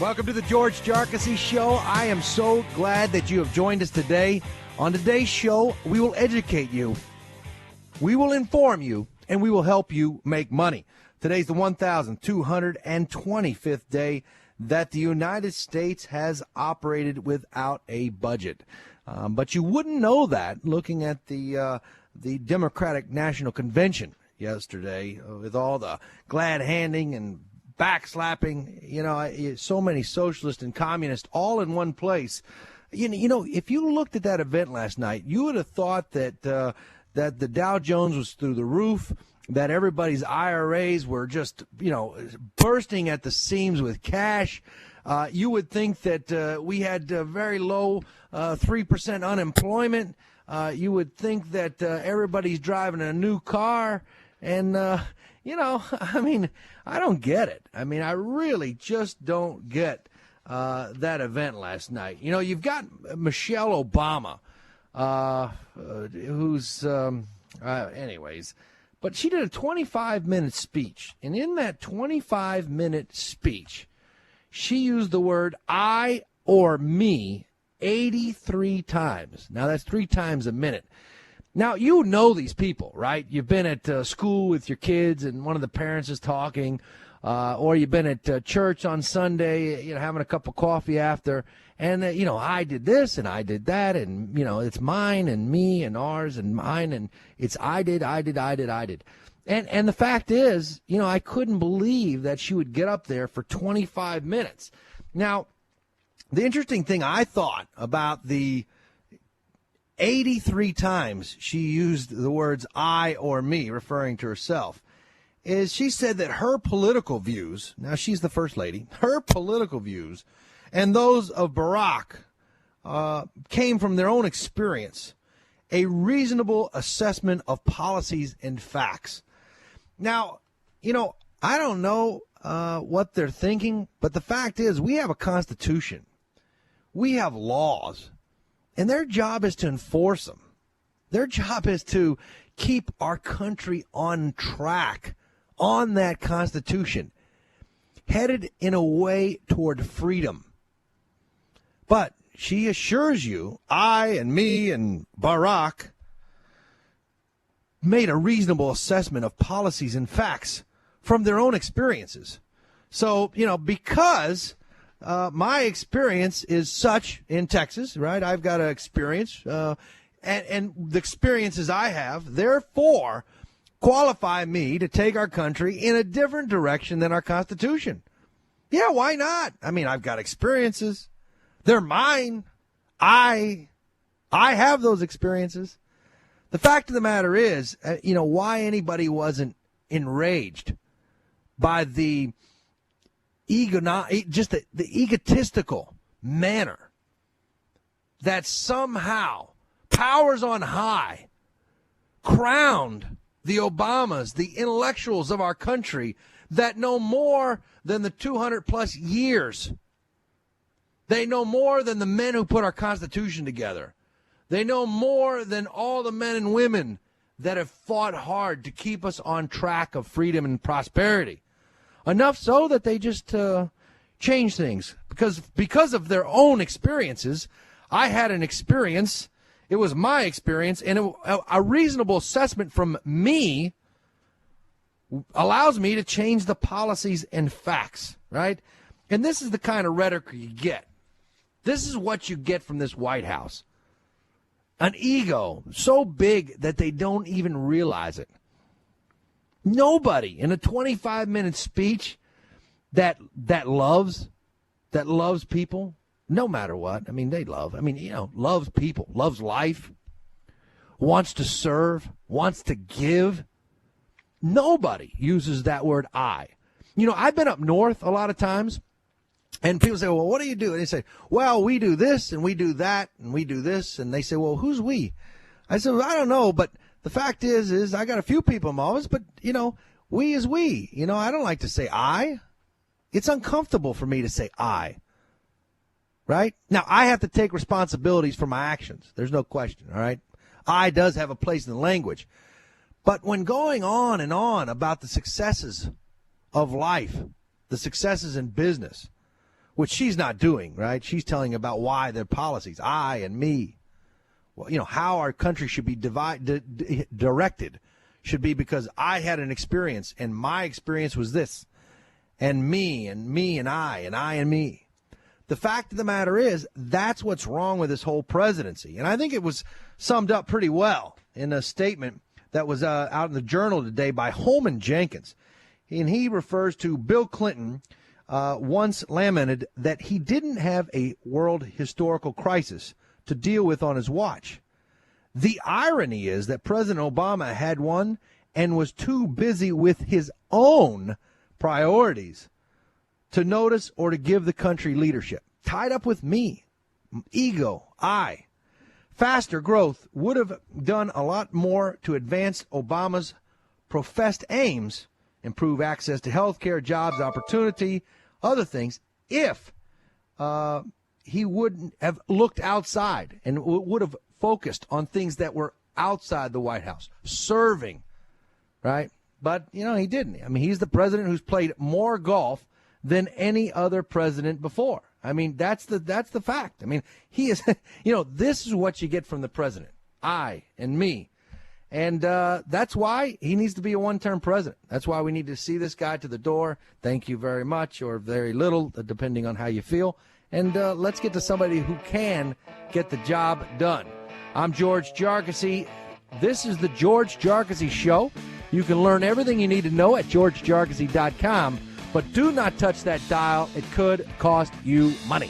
Welcome to the George Jarkesy Show. I am so glad that you have joined us today. On today's show, we will educate you, we will inform you, and we will help you make money. Today's the 1,225th day that the United States has operated without a budget. But you wouldn't know that looking at the Democratic National Convention yesterday with all the glad handing and backslapping, so many socialists and communists all in one place. You know, if you looked at that event last night, you would have thought that that the Dow Jones was through the roof, that everybody's IRAs were just, bursting at the seams with cash. You would think that we had very low 3% unemployment. You would think that everybody's driving a new car. And, I don't get it. I really just don't get that event last night. You've got Michelle Obama, who's, anyways, but she did a 25-minute speech. And in that 25-minute speech, she used the word I or me 83 times. Now, that's 3 times a minute. Now, you know these people, right? You've been at school with your kids and one of the parents is talking, or you've been at church on Sunday, having a cup of coffee after, and, I did this and I did that, and, it's mine and me and ours and mine, and it's I did. And the fact is, I couldn't believe that she would get up there for 25 minutes. Now, the interesting thing I thought about the 83 times she used the words I or me, referring to herself, is she said that her political views, now she's the first lady, her political views and those of Barack came from their own experience, a reasonable assessment of policies and facts. Now, I don't know what they're thinking, but the fact is we have a constitution. We have laws. And their job is to enforce them. Their job is to keep our country on track, on that Constitution, headed in a way toward freedom. But she assures you, I and me and Barack made a reasonable assessment of policies and facts from their own experiences. So, because my experience is such in Texas, right? I've got an experience, and the experiences I have, therefore, qualify me to take our country in a different direction than our Constitution. Yeah, why not? I've got experiences. They're mine. I have those experiences. The fact of the matter is, why anybody wasn't enraged by the egotistical manner that somehow powers on high crowned the Obamas, the intellectuals of our country that know more than the 200 plus years. They know more than the men who put our Constitution together. They know more than all the men and women that have fought hard to keep us on track of freedom and prosperity. Enough so that they just change things. Because of their own experiences, I had an experience. It was my experience, and a reasonable assessment from me allows me to change the policies and facts, right? And this is the kind of rhetoric you get. This is what you get from this White House. An ego so big that they don't even realize it. Nobody in a 25-minute speech that loves people, no matter what. They love. Loves people, loves life, wants to serve, wants to give. Nobody uses that word I. I've been up north a lot of times, and people say, well, what do you do? And they say, well, we do this, and we do that, and we do this. And they say, well, who's we? I said, well, I don't know, but the fact is I got a few people in my office, but, we is we. I don't like to say I. It's uncomfortable for me to say I. Right? Now, I have to take responsibilities for my actions. There's no question, all right? I does have a place in the language. But when going on and on about the successes of life, the successes in business, which she's not doing, right? She's telling about why their policies, I and me. Well, how our country should be directed should be because I had an experience, and my experience was this, and me and I and me. The fact of the matter is, that's what's wrong with this whole presidency. And I think it was summed up pretty well in a statement that was out in the Journal today by Holman Jenkins. And he refers to Bill Clinton once lamented that he didn't have a world historical crisis to deal with on his watch. The irony is that President Obama had one and was too busy with his own priorities to notice or to give the country leadership. Tied up with me, ego, I. Faster growth would have done a lot more to advance Obama's professed aims, improve access to health care, jobs, opportunity, other things, if he wouldn't have looked outside and would have focused on things that were outside the White House, serving, right? But, he didn't. I mean, he's the president who's played more golf than any other president before. I mean, that's the fact. I mean, he is, this is what you get from the president, I and me. And that's why he needs to be a one-term president. That's why we need to see this guy to the door. Thank you very much, or very little, depending on how you feel. And let's get to somebody who can get the job done. I'm George Jarkesy. This is the George Jarkesy Show. You can learn everything you need to know at georgejarkesy.com. But do not touch that dial. It could cost you money.